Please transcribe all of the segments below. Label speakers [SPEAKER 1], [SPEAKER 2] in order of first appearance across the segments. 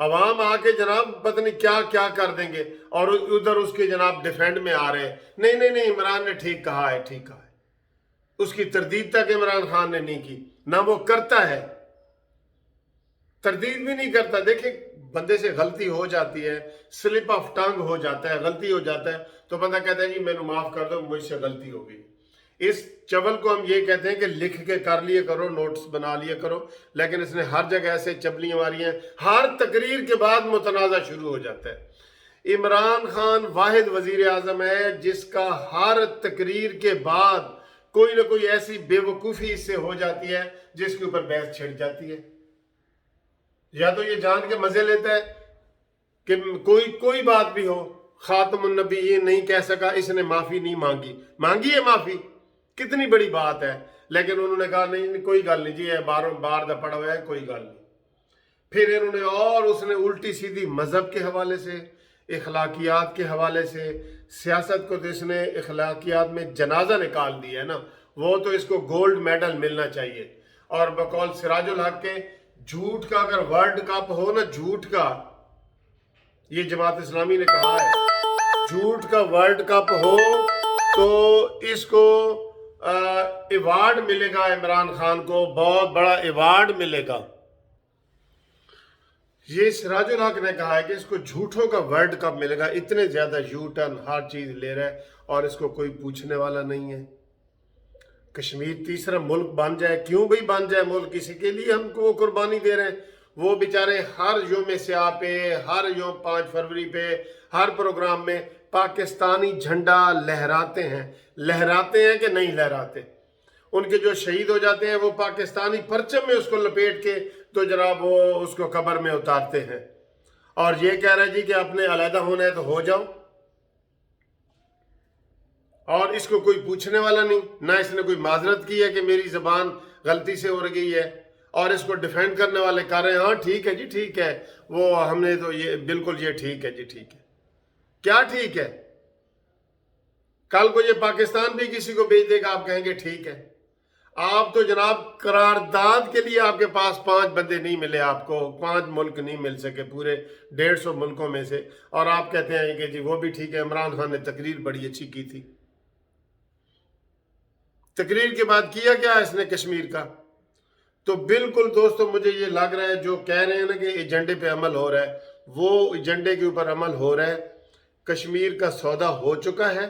[SPEAKER 1] عوام آ کے جناب پتہ نہیں کیا کیا کر دیں گے، اور ادھر اس کے جناب ڈیفینڈ میں آ رہے ہیں، نہیں عمران نے ٹھیک کہا ہے، ٹھیک کہا ہے۔ اس کی تردید تک عمران خان نے نہیں کی، نہ وہ کرتا ہے، تردید بھی نہیں کرتا۔ دیکھیں بندے سے غلطی ہو جاتی ہے، سلپ آف ٹنگ ہو جاتا ہے، غلطی ہو جاتا ہے، تو بندہ کہتا ہے جی میں نے معاف کر دو، مجھ سے غلطی ہو گئی۔ اس چول کو ہم یہ کہتے ہیں کہ لکھ کے کر لیے کرو، نوٹس بنا لیے کرو، لیکن اس نے ہر جگہ ایسے چپلیاں ماری ہیں، ہر تقریر کے بعد متنازع شروع ہو جاتا ہے۔ عمران خان واحد وزیر اعظم ہے جس کا ہر تقریر کے بعد کوئی نہ کوئی ایسی بے وقوفی اس سے ہو جاتی ہے جس کے اوپر بحث چھڑ جاتی ہے۔ یا تو یہ جان کے مزے لیتا ہے کہ کوئی بات بھی ہو، خاتم النبی یہ نہیں کہہ سکا، اس نے معافی نہیں مانگی ہے معافی، کتنی بڑی بات ہے، لیکن انہوں نے کہا نہیں کوئی گل نہیں جی، بار دا پڑا ہوا ہے، کوئی گل نہیں۔ پھر انہوں نے اور اس نے الٹی سیدھی مذہب کے حوالے سے، اخلاقیات کے حوالے سے، سیاست کو تو اس نے اخلاقیات میں جنازہ نکال دیا ہے نا، وہ تو اس کو گولڈ میڈل ملنا چاہیے۔ اور بقول سراج الحق کے جھوٹ کا اگر ورلڈ کپ ہو نا، جھوٹ کا، یہ جماعت اسلامی نے کہا ہے جھوٹ کا ورلڈ کپ ہو تو اس کو ایوارڈ ملے گا، عمران خان کو بہت بڑا ایوارڈ ملے گا۔ یہ سراج الحق نے کہا ہے کہ اس کو جھوٹوں کا ورلڈ کپ ملے گا، اتنے زیادہ یو ٹرن ہر چیز لے رہا ہے اور اس کو کوئی پوچھنے والا نہیں ہے۔ کشمیر تیسرا ملک بن جائے، کیوں بھئی بن جائے ملک، کسی کے لیے ہم کو قربانی دے رہے ہیں۔ وہ بیچارے ہر یوم سیاہ پہ، ہر یوم 5 فروری پہ، ہر پروگرام میں پاکستانی جھنڈا لہراتے ہیں کہ نہیں لہراتے؟ ان کے جو شہید ہو جاتے ہیں وہ پاکستانی پرچم میں اس کو لپیٹ کے تو جناب وہ اس کو قبر میں اتارتے ہیں، اور یہ کہہ رہے جی کہ اپنے علیحدہ ہونا ہے تو ہو جاؤ، اور اس کو کوئی پوچھنے والا نہیں، نہ اس نے کوئی معذرت کی ہے کہ میری زبان غلطی سے ہو گئی ہے، اور اس کو ڈیفینڈ کرنے والے کہہ رہے ہیں ہاں ٹھیک ہے جی ٹھیک ہے، وہ ہم نے تو یہ بالکل یہ ٹھیک ہے جی ٹھیک ہے۔ کیا ٹھیک ہے؟ کل کو یہ پاکستان بھی کسی کو بھیج دے گا، آپ کہیں گے ٹھیک ہے؟ آپ تو جناب قرارداد کے لیے آپ کے پاس 5 بندے نہیں ملے، آپ کو 5 ملک نہیں مل سکے پورے 150 ملکوں میں سے، اور آپ کہتے ہیں کہ جی وہ بھی ٹھیک ہے۔ عمران خان نے تقریر بڑی اچھی کی تھی، تقریر کے بعد کیا کیا اس نے کشمیر کا؟ تو بالکل دوستو مجھے یہ لگ رہا ہے جو کہہ رہے ہیں نا کہ ایجنڈے پہ عمل ہو رہا ہے، وہ ایجنڈے کے اوپر عمل ہو رہا ہے۔ کشمیر کا سودا ہو چکا ہے،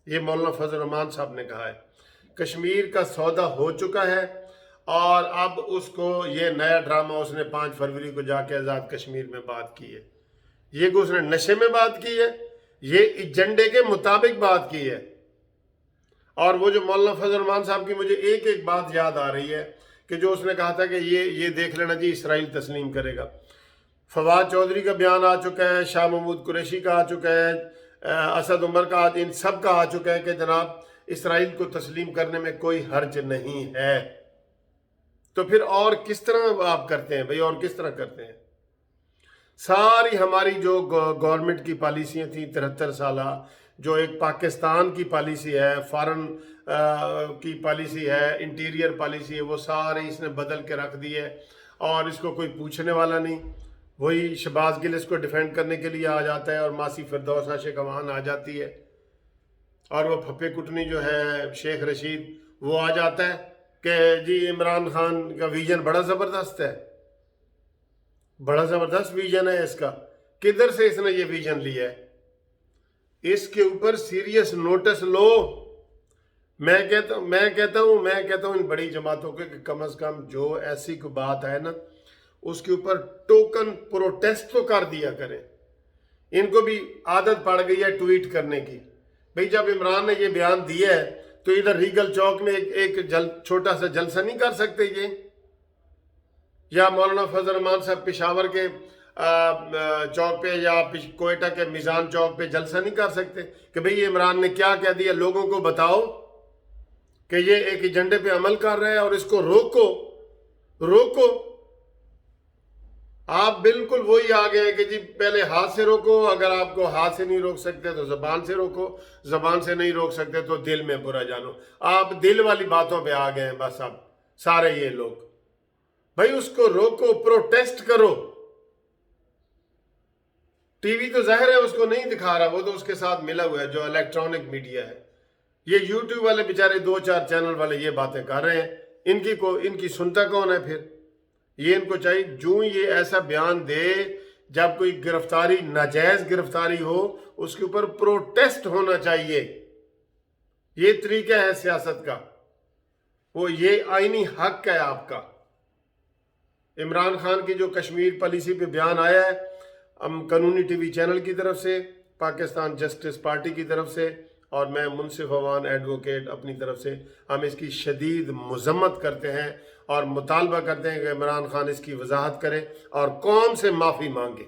[SPEAKER 1] یہ مولانا فضل الرحمان صاحب نے کہا ہے، کشمیر کا سودا ہو چکا ہے، اور اب اس کو یہ نیا ڈرامہ اس نے 5 فروری کو جا کے آزاد کشمیر میں بات کی ہے، یہ کہ اس نے نشے میں بات کی ہے، یہ ایجنڈے کے مطابق بات کی ہے۔ اور وہ جو مولانا فضل الرحمان صاحب کی مجھے ایک بات یاد آ رہی ہے کہ جو اس نے کہا تھا کہ یہ دیکھ لینا جی اسرائیل تسلیم کرے گا۔ فواد چودھری کا بیان آ چکا ہے، شاہ محمود قریشی کا آ چکا ہے، اسد عمر کا، ان سب کا آ چکا ہے کہ جناب اسرائیل کو تسلیم کرنے میں کوئی حرج نہیں ہے۔ تو پھر اور کس طرح آپ کرتے ہیں بھئی، اور کس طرح کرتے ہیں؟ ساری ہماری جو گورنمنٹ کی پالیسیاں تھیں 73 سالہ، جو ایک پاکستان کی پالیسی ہے، فارن کی پالیسی ہے، انٹیریئر پالیسی ہے، وہ سارے اس نے بدل کے رکھ دی ہے، اور اس کو کوئی پوچھنے والا نہیں۔ وہی شہباز گل اس کو ڈیفینڈ کرنے کے لیے آ جاتا ہے، اور ماسی فردوس عاشق اوان آ جاتی ہے، اور وہ پھپے کٹنی جو ہے شیخ رشید وہ آ جاتا ہے کہ جی عمران خان کا ویژن بڑا زبردست ہے، بڑا زبردست ویژن ہے اس کا۔ کدھر سے اس نے یہ ویژن لیا ہے؟ اس کے اوپر سیریس نوٹس لو۔ میں کہتا ہوں ان بڑی جماعتوں کے کہ کم از کم جو ایسی کوئی بات ہے نا، اس کے اوپر ٹوکن پروٹیسٹ تو کر دیا کریں۔ ان کو بھی عادت پڑ گئی ہے ٹویٹ کرنے کی۔ بھئی جب عمران نے یہ بیان دیا ہے تو ادھر ریگل چوک میں ایک چھوٹا سا جلسہ نہیں کر سکتے یہ؟ یا مولانا فضل الرحمان صاحب پشاور کے چوک پہ یا کوئٹہ کے میزان چوک پہ جلسہ نہیں کر سکتے کہ بھئی عمران نے کیا کہہ دیا، لوگوں کو بتاؤ کہ یہ ایک ایجنڈے پہ عمل کر رہے ہیں اور اس کو روکو۔ آپ بالکل وہی آگے ہیں کہ جی پہلے ہاتھ سے روکو، اگر آپ کو ہاتھ سے نہیں روک سکتے تو زبان سے روکو، زبان سے نہیں روک سکتے تو دل میں برا جانو۔ آپ دل والی باتوں پہ آ گئے ہیں بس اب سارے یہ لوگ۔ بھائی اس کو روکو، پروٹیسٹ کرو۔ ٹی وی تو ظاہر ہے اس کو نہیں دکھا رہا، وہ تو اس کے ساتھ ملا ہوا ہے جو الیکٹرانک میڈیا ہے. یہ یوٹیوب والے بیچارے 2-4 چینل والے یہ باتیں کر رہے ہیں، ان کی سنتا کون ہے پھر؟ یہ ان کو چاہیے جو یہ ایسا بیان دے جب کوئی گرفتاری، ناجائز گرفتاری ہو، اس کے اوپر پروٹیسٹ ہونا چاہیے. یہ طریقہ ہے سیاست کا، وہ یہ آئینی حق ہے آپ کا. عمران خان کی جو کشمیر پالیسی پہ بیان آیا ہے، قانونی ٹی وی چینل کی طرف سے، پاکستان جسٹس پارٹی کی طرف سے، اور میں منصف اوان ایڈوکیٹ اپنی طرف سے، ہم اس کی شدید مذمت کرتے ہیں اور مطالبہ کرتے ہیں کہ عمران خان اس کی وضاحت کرے اور قوم سے معافی مانگے.